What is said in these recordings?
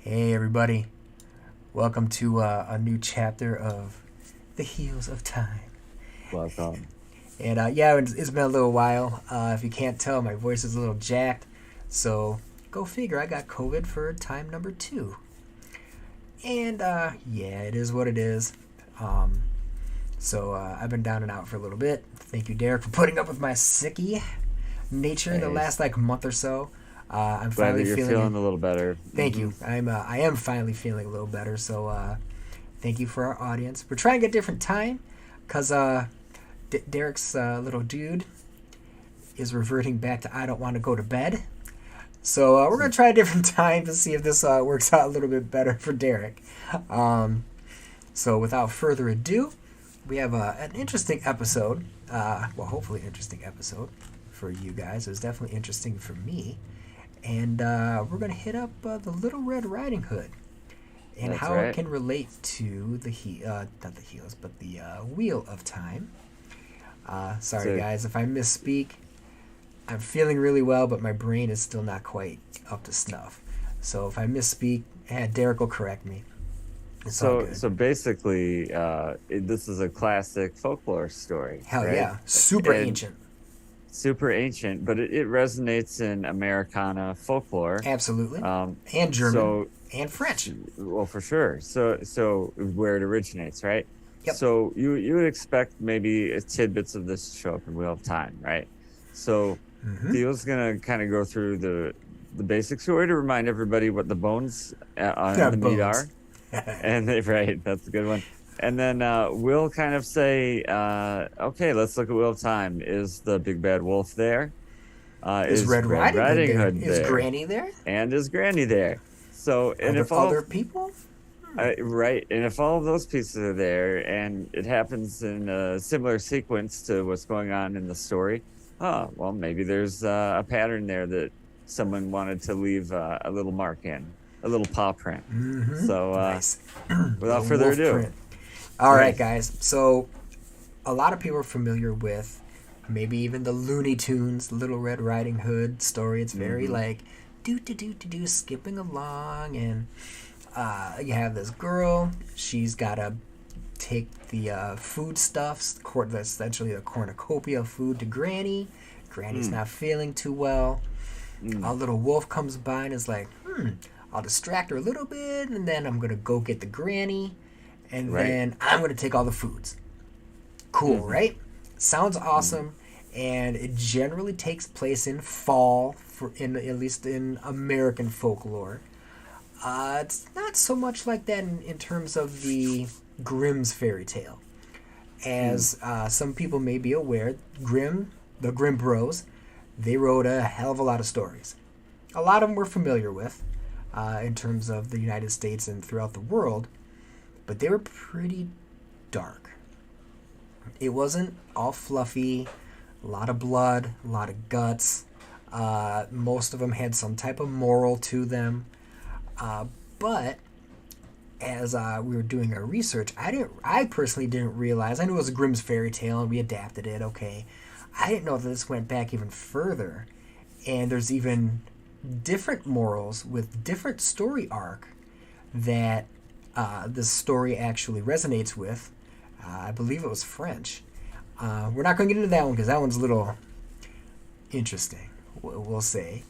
Hey everybody, welcome to a new chapter of The Heels of Time. Welcome. And yeah, it's been a little while. If you can't tell, my voice is a little jacked. So go figure, I got COVID for time number 2. And yeah, it is what it is. Um, so I've been down and out for a little bit. Thank you, Derek, for putting up with my sicky nature the Hey, last like month or so. I'm glad that finally you're feeling it. feeling a little better. Thank you. I am finally feeling a little better. So thank you for our audience. We're trying a different time because Derek's little dude is reverting back to I don't want to go to bed. So we're gonna try a different time to see if this works out a little bit better for Derek. Um, so without further ado, we have an interesting episode. Well, hopefully, an interesting episode for you guys. It was definitely interesting for me. And we're gonna hit up the Little Red Riding Hood and That's how it right. can relate to the not the heels, but the Wheel of Time. Sorry, So, guys, if I misspeak. I'm feeling really well, but my brain is still not quite up to snuff. So if I misspeak, Derek will correct me. It's all so, good. so basically, this is a classic folklore story, Hell right? yeah, super And ancient. super ancient, but it resonates in Americana folklore. Absolutely, Um, and German so, and French. well, for sure. So where it originates, right? Yep. So you would expect maybe tidbits of this to show up in Wheel of Time, right? So Mm-hmm. Theo's gonna kind of go through the basic story to remind everybody what the bones Yeah, and the meat bones. are, and right, that's a good one. And then we'll kind of say, okay, let's look at Wheel of Time. Is the big bad wolf there? Is Is Red Red Riding Hood Riding there? Hood Is there? Granny there? And is Granny there? So, Are and there if all other of people? right, and if all of those pieces are there, and it happens in a similar sequence to what's going on in the story, well, maybe there's a pattern there that someone wanted to leave a little mark in, a little paw print. Mm-hmm. So, Nice. A without further wolf ado, print. All right, right? guys. So a lot of people are familiar with maybe even the Looney Tunes Little Red Riding Hood story. It's very Mm-hmm. like do skipping along, and you have this girl. She's gotta take the foodstuffs, essentially a cornucopia of food to Granny. Granny's Mm, not feeling too well. A mm, little wolf comes by and is like, I'll distract her a little bit, and then I'm gonna go get the Granny, and right. then I'm gonna take all the foods. Cool, Mm-hmm. right? Sounds Mm-hmm. awesome, and it generally takes place in fall, for in at least in American folklore. It's not so much like that in terms of the Grimm's fairy tale. Mm, As some people may be aware, the Grimm Bros, they wrote a hell of a lot of stories. A lot of them we're familiar with in terms of the United States and throughout the world, but they were pretty dark. It wasn't all fluffy, a lot of blood, a lot of guts. Most of them had some type of moral to them. But as we were doing our research, I personally didn't realize. I knew it was a Grimm's fairy tale, and we adapted it. Okay, I didn't know that this went back even further, and there's even different morals with different story arc that this story actually resonates with. I believe it was French. We're not going to get into that one because that one's a little interesting. We'll say,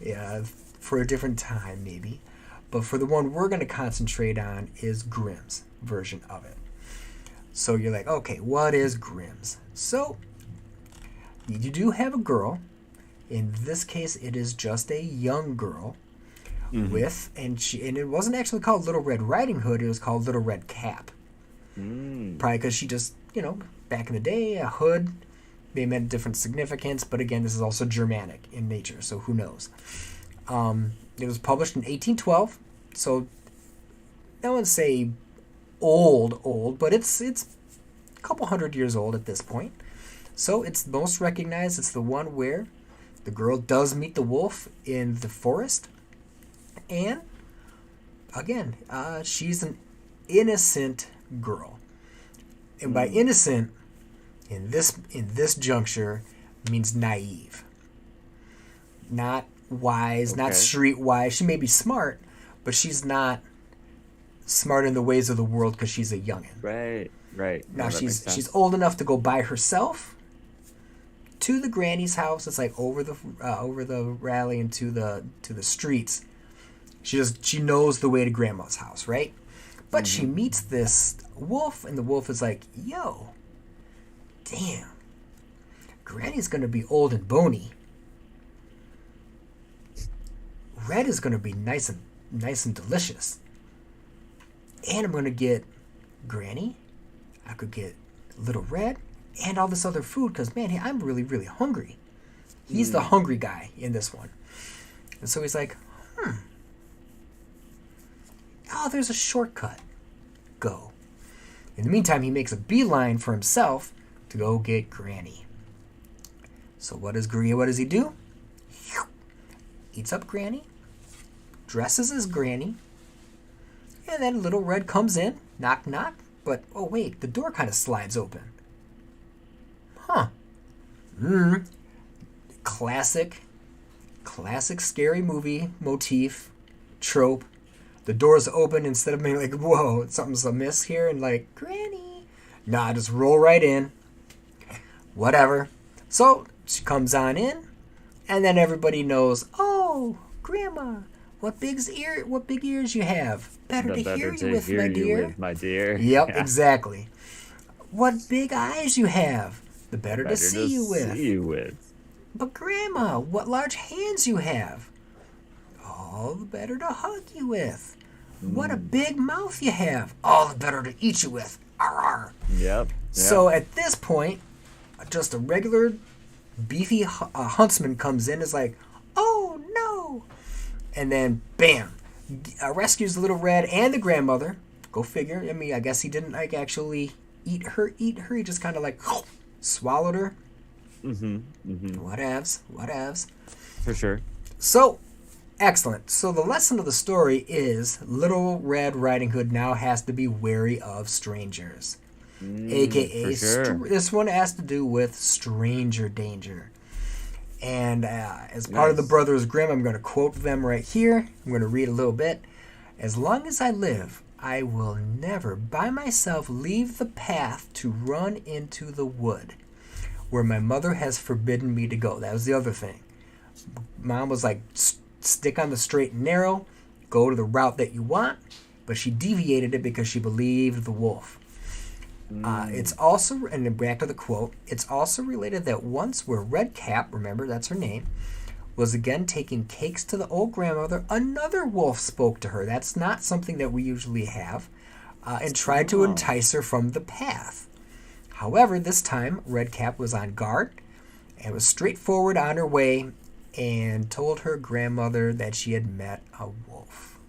for a different time maybe. But for the one we're going to concentrate on is Grimm's version of it. So you're like, okay, what is Grimm's? So you do have a girl. In this case, it is just a young girl mm-hmm. with, and it wasn't actually called Little Red Riding Hood. It was called Little Red Cap. Mm, Probably because she just, back in the day, a hood, they meant different significance. But again, this is also Germanic in nature, so who knows? It was published in 1812, so I wouldn't say old, but it's a couple hundred years old at this point. So it's most recognized. It's the one where the girl does meet the wolf in the forest, and again, she's an innocent girl, and by mm, innocent in this juncture means naive, not wise, not okay. streetwise. She may be smart, but she's not smart in the ways of the world because she's a youngin. Right. Right. Now No, that makes she's sense. old enough to go by herself to the granny's house. It's like over the rally and to the streets. She knows the way to grandma's house, right? But she meets this wolf, and the wolf is like, "Yo, damn, Granny's gonna be old and bony. Red is gonna be nice and delicious. And I'm gonna get Granny. I could get Little Red and all this other food because man, I'm really really hungry." He's the hungry guy in this one, and so he's like, "Oh, there's a shortcut. Go." In the meantime, he makes a beeline for himself to go get Granny. So what does he do? Eats up Granny, dresses as Granny, and then Little Red comes in, knock knock, but oh wait, the door kind of slides open. Huh. Classic scary movie motif, trope. The door's open instead of being like, whoa, something's amiss here, and like, Granny. Nah, just roll right in. Whatever. So she comes on in, and then everybody knows, oh, Grandma, what big ears you have. Better to hear you with, my dear. My dear. Yep, Yeah. exactly. What big eyes you have. The better to see you with. See you with. But Grandma, what large hands you have. All the better to hug you with. What a big mouth you have. All the better to eat you with. Arr, arr. Yep. So at this point, just a regular beefy huntsman comes in, is like, oh no, and then bam, rescues the Little Red and the grandmother. Go figure. I mean, I guess he didn't like actually eat her. He just kind of like swallowed her. Whatevs. For sure. So excellent. So the lesson of the story is Little Red Riding Hood now has to be wary of strangers. AKA, for sure. This one has to do with stranger danger. And as part of the Brothers Grimm, I'm going to quote them right here. I'm going to read a little bit. As long as I live, I will never by myself leave the path to run into the wood where my mother has forbidden me to go. That was the other thing. Mom was like, stick on the straight and narrow, go to the route that you want, but she deviated it because she believed the wolf. It's also, and then back to the quote, it's also related that once where Red Cap, remember that's her name, was again taking cakes to the old grandmother, another wolf spoke to her. That's not something that we usually have, and tried to entice her from the path. However, this time Red Cap was on guard and was straightforward on her way and told her grandmother that she had met a wolf.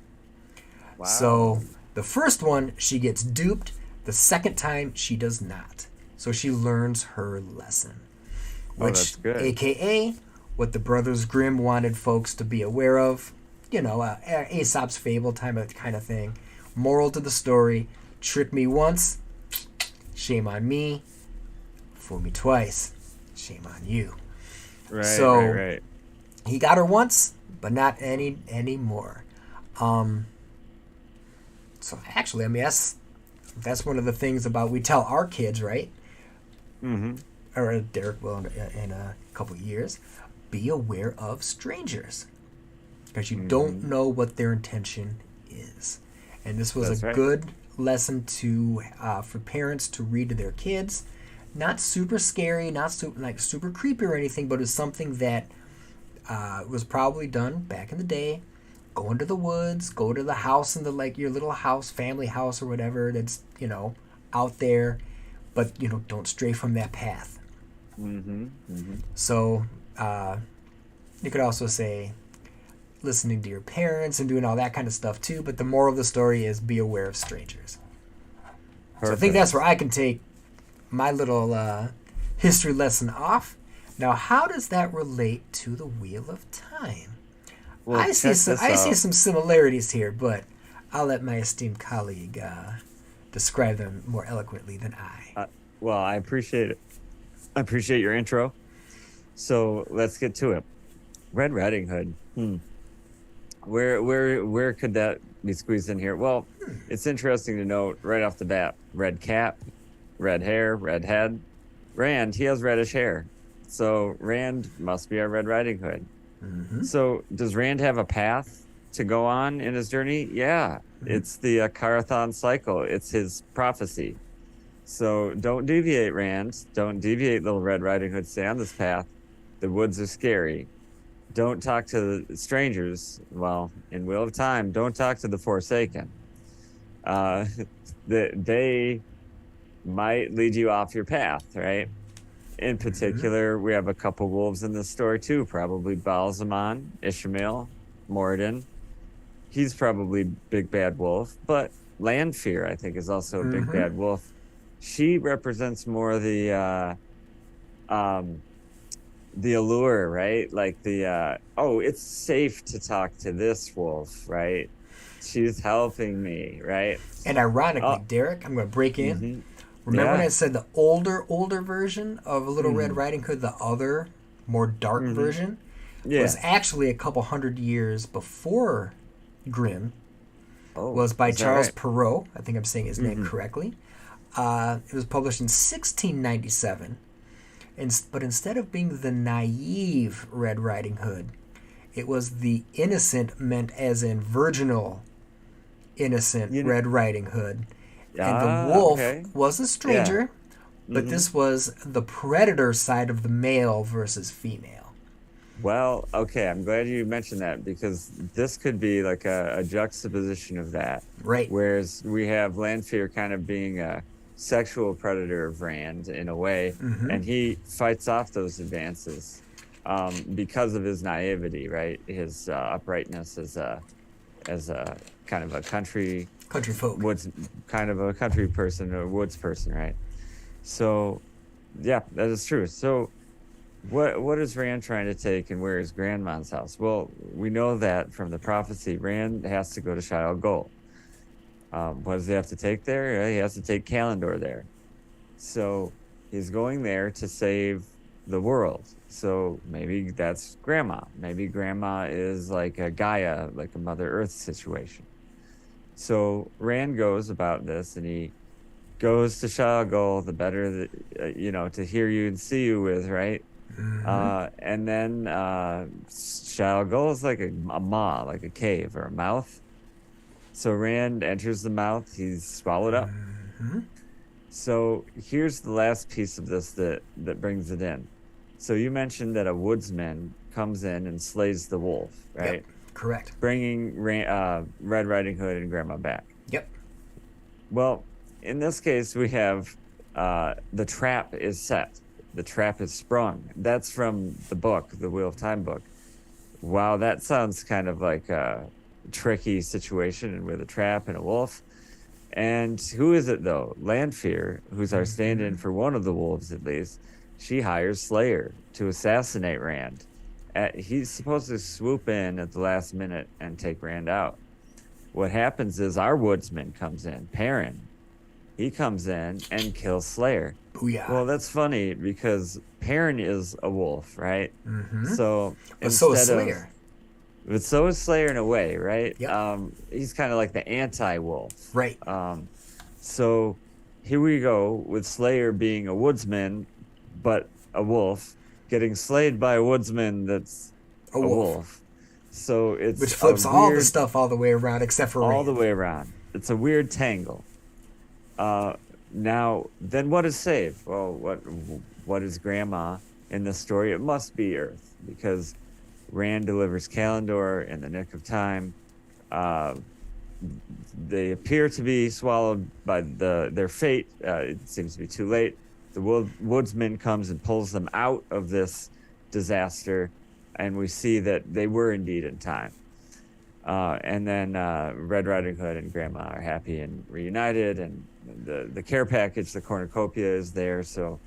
Wow. So the first one, she gets duped. The second time, she does not. So she learns her lesson. Which, that's good. AKA, what the Brothers Grimm wanted folks to be aware of. You know, Aesop's fable kind of thing. Moral to the story, trick me once, shame on me. Fool me twice, shame on you. Right. He got her once, but not any more. So actually, I mean, that's one of the things about we tell our kids, right? Or Derek will in a couple of years. Be aware of strangers because you don't know what their intention is. And this was a good lesson to for parents to read to their kids. Not super scary, not super creepy or anything, but it's something that was probably done back in the day. Go into the woods, go to the house in the your little house, family house or whatever that's, out there, but don't stray from that path. So you could also say listening to your parents and doing all that kind of stuff too, but the moral of the story is be aware of strangers. Perfect. So I think that's where I can take my little history lesson off. Now, how does that relate to the Wheel of Time? Well, I see some similarities here, but I'll let my esteemed colleague describe them more eloquently than I. Well, I appreciate it. I appreciate your intro. So let's get to it. Red Riding Hood. Where could that be squeezed in here? Well, it's interesting to note right off the bat: red cap, red hair, red head. Rand, he has reddish hair, so Rand must be our Red Riding Hood. Mm-hmm. So does Rand have a path to go on in his journey? Yeah, Mm-hmm. it's the Carathon cycle. It's his prophecy. So don't deviate, Rand. Don't deviate, little Red Riding Hood. Stay on this path. The woods are scary. Don't talk to strangers. Well, in Wheel of Time, don't talk to the Forsaken. Uh, they might lead you off your path, right? In particular, we have a couple wolves in this story too. Probably Balsamon, Ishmael, Moradin. He's probably big bad wolf, but Lanfear, I think, is also a big Mm-hmm. bad wolf. She represents more the allure, right? Like oh, it's safe to talk to this wolf, right? She's helping me, right? And ironically, Oh, Derek, I'm going to break in. mm-hmm. Remember when Yeah. I said the older version of Little Red Mm-hmm. Riding Hood, the other, more dark Mm-hmm. version, was Yeah. actually a couple hundred years before Grimm, Oh, was by is that Charles right? Perrault. I think I'm saying his name Mm-hmm. correctly. It was published in 1697, but instead of being the naive Red Riding Hood, it was the innocent, meant as in virginal innocent You know, Red Riding Hood. And the wolf okay. was a Yeah. stranger, but Mm-hmm. this was the predator side of the male versus female. Well, okay. I'm glad you mentioned that because this could be like a juxtaposition of that. Right. Whereas we have Lanfear kind of being a sexual predator of Rand in a way, Mm-hmm. and he fights off those advances because of his naivety, right? His uprightness as a kind of a Country folk. woods kind of a country person or woods person, right? So, yeah, that is true. So, what is Rand trying to take, and where is Grandma's house? Well, we know that from the prophecy, Rand has to go to Shia Gul. What does he have to take there? He has to take Kalendor there. So he's going there to save the world. So maybe that's Grandma. Maybe Grandma is like a Gaia, like a Mother Earth situation. So Rand goes about this, and he goes to Shia Gul, the better that to hear you and see you with, right? Mm-hmm. And then Shia Gul is like a maw, like a cave or a mouth. So Rand enters the mouth. He's swallowed up. Mm-hmm. So here's the last piece of this that brings it in. So you mentioned that a woodsman comes in and slays the wolf, right? Yep. Correct. Bringing Red Riding Hood and Grandma back. Yep. Well, in this case, we have the trap is set. The trap is sprung. That's from the book, the Wheel of Time book. Wow, that sounds kind of like a tricky situation with a trap and a wolf. And who is it though? Lanfear, who's our stand-in for one of the wolves at least. She hires Slayer to assassinate Rand. He's supposed to swoop in at the last minute and take Rand out. What happens is our woodsman comes in, Perrin. He comes in and kills Slayer. Booyah. Well, that's funny because Perrin is a wolf, right? Mm-hmm. So But so is instead Slayer. but so is Slayer in a way, right? Yep. He's kind of like the anti-wolf. Right. So here we go with Slayer being a woodsman, but a wolf, getting slayed by a woodsman that's A a wolf. wolf. So it's Which a flips all the weird- stuff all the way around except for all Rand. the way around. It's a weird tangle. Now, then what is saved? Well, what is Grandma in this story? It must be Earth because Rand delivers Kalendor in the nick of time. They appear to be swallowed by their fate. It seems to be too late. The woodsman comes and pulls them out of this disaster, and we see that they were indeed in time. And then Red Riding Hood and Grandma are happy and reunited, and the care package, the cornucopia, is there. So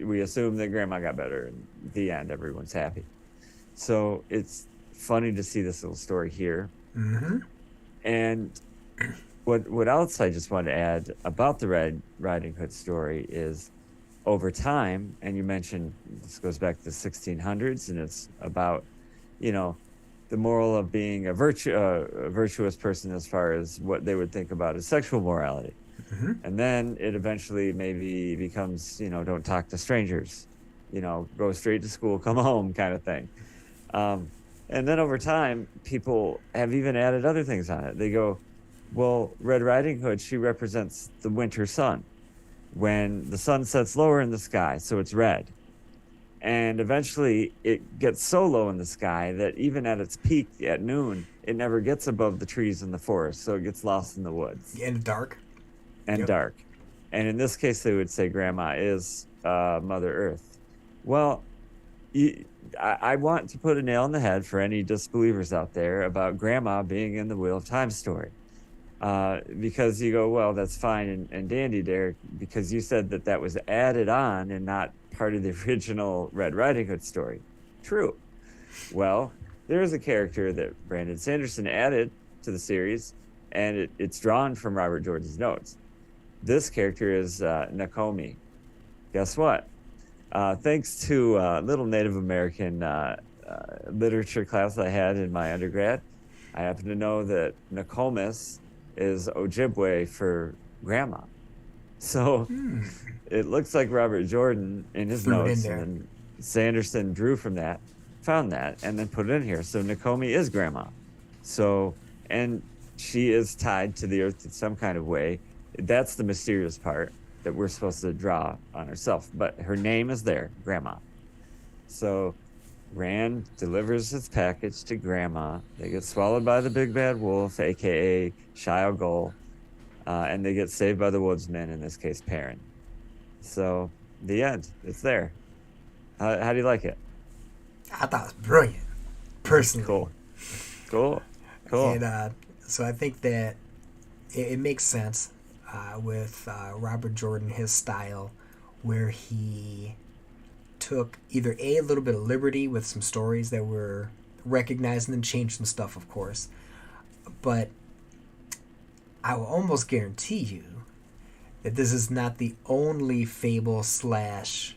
we assume that Grandma got better, and at the end, everyone's happy. So it's funny to see this little story here. Mm-hmm. And what else I just wanted to add about the Red Riding Hood story is over time, and you mentioned this goes back to the 1600s, and it's about, the moral of being a virtuous person as far as what they would think about as sexual morality. Hmm. And then it eventually maybe becomes, don't talk to strangers, go straight to school, come home kind of thing. Um, and then over time, people have even added other things on it. They go, well, Red Riding Hood, she represents the winter sun when the sun sets lower in the sky, so it's red. And eventually it gets so low in the sky that even at its peak at noon, it never gets above the trees in the forest, so it gets lost in the woods In the dark. and Yep. dark. And in this case, they would say Grandma is Mother Earth. Well, I want to put a nail in the head for any disbelievers out there about Grandma being in the Wheel of Time story. Because you go, well, that's fine and dandy, Derek, because you said that that was added on and not part of the original Red Riding Hood story. True. Well, there is a character that Brandon Sanderson added to the series, and it's drawn from Robert Jordan's notes. This character is Nakomi. Guess what? Thanks to a little Native American literature class I had in my undergrad, I happen to know that Nokomis is Ojibwe for grandma. So it looks like Robert Jordan in his Threw it in notes, there. and then Sanderson drew from that, found that, and then put it in here. So Nakomi is grandma. So, and she is tied to the earth in some kind of way. That's the mysterious part that we're supposed to draw on herself. But her name is there, Grandma. So Rand delivers his package to Grandma. They get swallowed by the big bad wolf, aka Shia Goal, and they get saved by the woodsman, in this case, Perrin. So the end. It's there. How do you like it? I thought it was brilliant, personally. Cool. And so I think that it makes sense with Robert Jordan, his style, where he took either a little bit of liberty with some stories that were recognized and then changed some stuff, of course. But I will almost guarantee you that this is not the only fable slash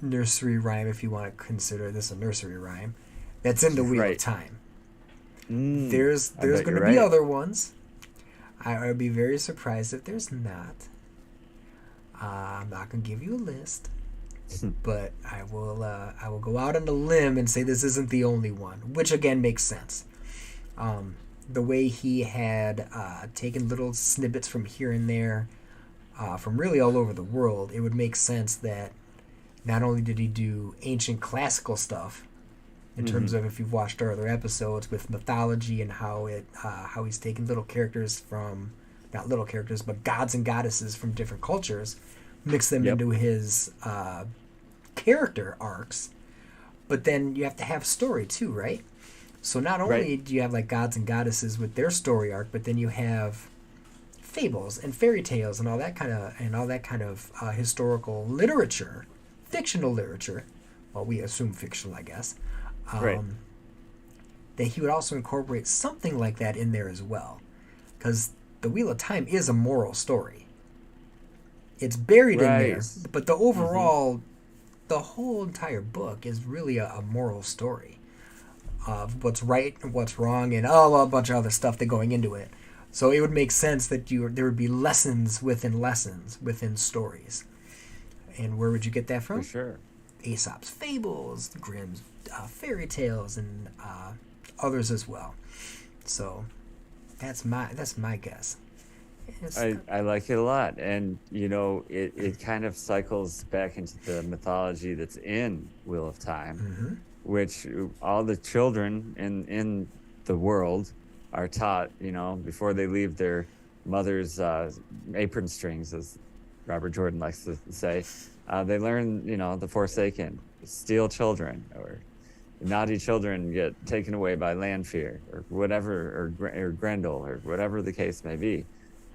nursery rhyme, if you want to consider this a nursery rhyme, that's in the Wheel of Right. Time. Mm, There's I bet going to you're be right. other ones. I would be very surprised if there's not. I'm not going to give you a list, but I will go out on a limb and say this isn't the only one, which again makes sense. The way he had taken little snippets from here and there, from really all over the world, it would make sense that not only did he do ancient classical stuff, in terms of if you've watched our other episodes with mythology and how he's taken little characters from, not little characters, but gods and goddesses from different cultures, mix them Yep. into his character arcs. But then you have to have story too, right? So not only Right. do you have like gods and goddesses with their story arc, but then you have fables and fairy tales and all that kind of historical literature, fictional literature. Well, we assume fictional, I guess. Right. That he would also incorporate something like that in there as well, because the Wheel of Time is a moral story. It's buried in there, Right. but the overall, the whole entire book is really a moral story of what's right and what's wrong and a bunch of other stuff that going into it. So it would make sense that there would be lessons within stories. And where would you get that For from? sure. Aesop's fables, Grimm's fairy tales, and others as well. So that's my guess. It's, I like it a lot, and it kind of cycles back into the mythology that's in Wheel of Time, which all the children in the world are taught, before they leave their mother's apron strings, as Robert Jordan likes to say. They learn, the Forsaken, steal children, or naughty children get taken away by Lanfear, or whatever, or Grendel, or whatever the case may be.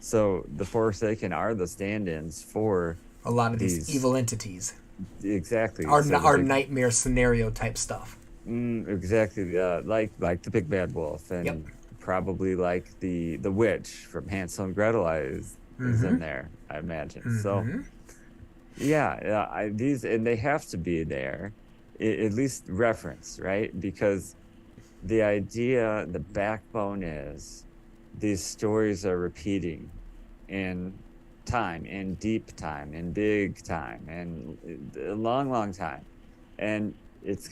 So the Forsaken are the stand-ins for a lot of these these- evil entities, exactly our so the our big- nightmare scenario type stuff. exactly like the big bad wolf, and Yep. probably like the witch from Hansel and Gretel is in there, I imagine. So these, and they have to be there, at least reference, right? Because the idea, the backbone is these stories are repeating in time, in deep time, in big time, and a long, long time. And it's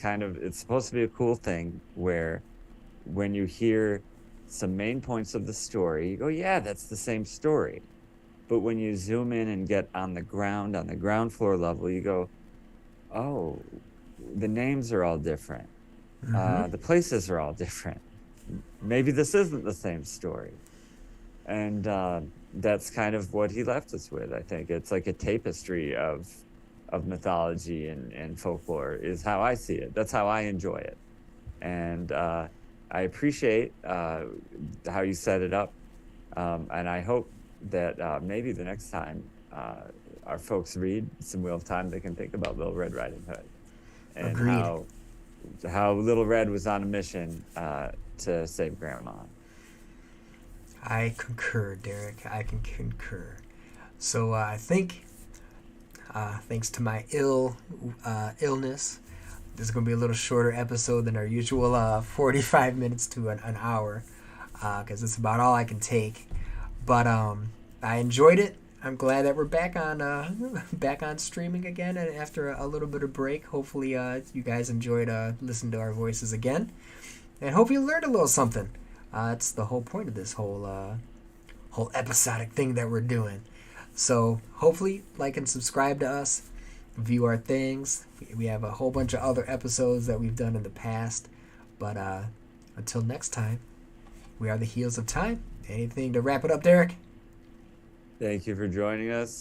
supposed to be a cool thing where when you hear some main points of the story, you go, yeah, that's the same story. But when you zoom in and get on the ground floor level, you go, oh, the names are all different. Mm-hmm. The places are all different. Maybe this isn't the same story. And that's kind of what he left us with. I think it's like a tapestry of mythology and folklore is how I see it. That's how I enjoy it. And I appreciate how you set it up. And I hope that maybe the next time our folks read some Wheel of Time, they can think about Little Red Riding Hood and Agreed. how Little Red was on a mission to save Grandma. I concur, Derek. I can concur. So I think, thanks to my illness, this is going to be a little shorter episode than our usual 45 minutes to an hour, because it's about all I can take. But I enjoyed it. I'm glad that we're back on back on streaming again, and after a little bit of break. Hopefully, you guys enjoyed listening to our voices again, and hope you learned a little something. It's the whole point of this whole episodic thing that we're doing. So hopefully, like and subscribe to us, view our things. We have a whole bunch of other episodes that we've done in the past. But until next time, we are the Heels of Time. Anything to wrap it up, Derek? Thank you for joining us.